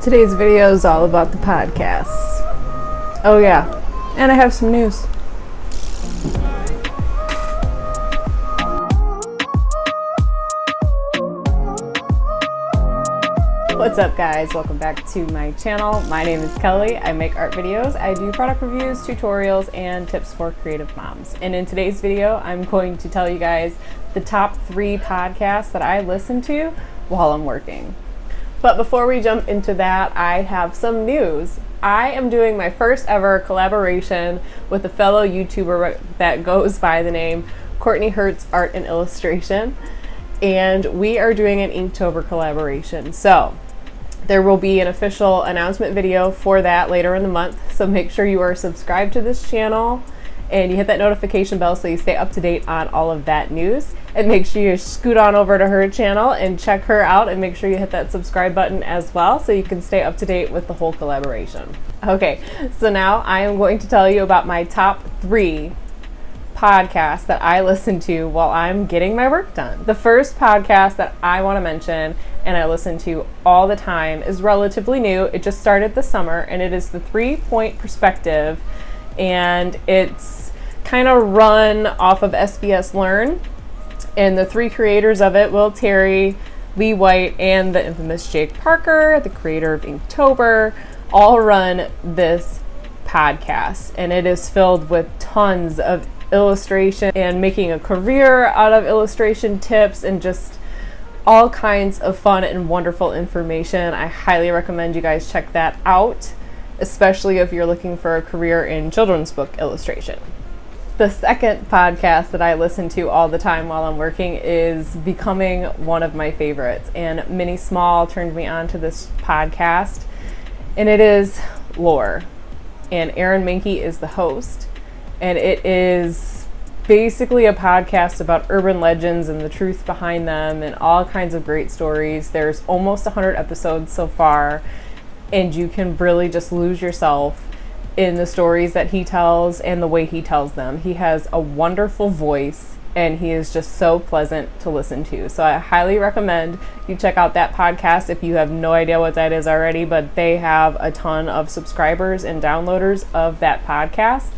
Today's video is all about the podcasts. Oh yeah, and I have some news. What's up guys, welcome back to my channel. My name is Kelly. I make art videos, I do product reviews, tutorials, and tips for creative moms. And in today's video, I'm going to tell you guys the top 3 podcasts that I listen to while I'm working. But before we jump into that, I have some news. I am doing my first ever collaboration with a fellow YouTuber that goes by the name Courtney Hertz Art and Illustration. And we are doing an Inktober collaboration. So there will be an official announcement video for that later in the month. So make sure you are subscribed to this channel and you hit that notification bell so you stay up to date on all of that news. And make sure you scoot on over to her channel and check her out, and make sure you hit that subscribe button as well so you can stay up to date with the whole collaboration. Okay, so now I am going to tell you about my top 3 podcasts that I listen to while I'm getting my work done. The first podcast that I want to mention and I listen to all the time is relatively new. It just started this summer, and it is the 3-Point Perspective, and it's kind of run off of SBS Learn. And the 3 creators of it, Will Terry, Lee White, and the infamous Jake Parker, the creator of Inktober, all run this podcast. And it is filled with tons of illustration and making a career out of illustration tips and just all kinds of fun and wonderful information. I highly recommend you guys check that out, especially if you're looking for a career in children's book illustration. The second podcast that I listen to all the time while I'm working is becoming one of my favorites, and Minnie Small turned me on to this podcast, and it is Lore, and Aaron Mahnke is the host, and it is basically a podcast about urban legends and the truth behind them and all kinds of great stories. There's almost 100 episodes so far, and you can really just lose yourself in the stories that he tells and the way he tells them. He has a wonderful voice, and he is just so pleasant to listen to. So I highly recommend you check out that podcast if you have no idea what that is already, but they have a ton of subscribers and downloaders of that podcast.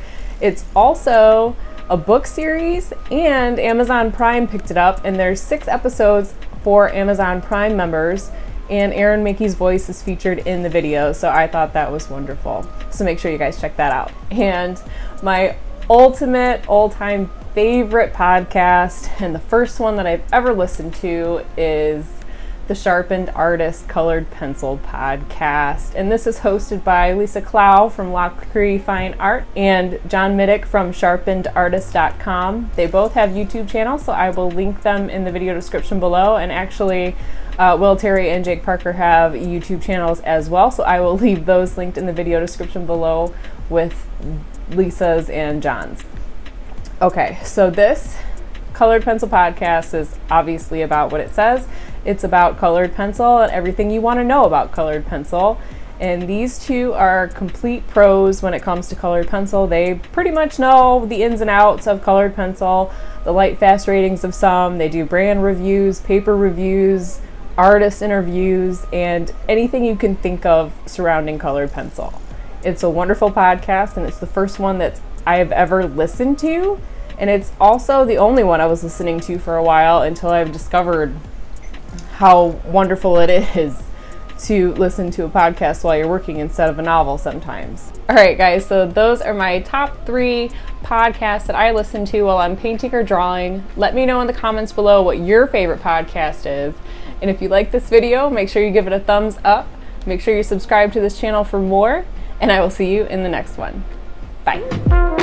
It's also a book series, and Amazon Prime picked it up, and there's 6 episodes for Amazon Prime members, and Aaron Mahnke's voice is featured in the video, so I thought that was wonderful. So make sure you guys check that out. And my ultimate all-time favorite podcast, and the first one that I've ever listened to, is the Sharpened Artist Colored Pencil podcast. And this is hosted by Lisa Clow from Lock Creek Fine Art and John Middick from sharpenedartist.com. They both have YouTube channels, so I will link them in the video description below. And actually, Will Terry and Jake Parker have YouTube channels as well, so I will leave those linked in the video description below with Lisa's and John's. Okay, so this Colored Pencil podcast is obviously about what it says. It's about colored pencil and everything you want to know about colored pencil. And these 2 are complete pros when it comes to colored pencil. They pretty much know the ins and outs of colored pencil, the light fast ratings of some. They do brand reviews, paper reviews, artist interviews, and anything you can think of surrounding colored pencil. It's a wonderful podcast, and it's the first one that I have ever listened to, and it's also the only one I was listening to for a while until I've discovered how wonderful it is to listen to a podcast while you're working instead of a novel sometimes. All right, guys, so those are my top 3 podcasts that I listen to while I'm painting or drawing. Let me know in the comments below what your favorite podcast is. And if you like this video, make sure you give it a thumbs up. Make sure you subscribe to this channel for more, and I will see you in the next one. Bye.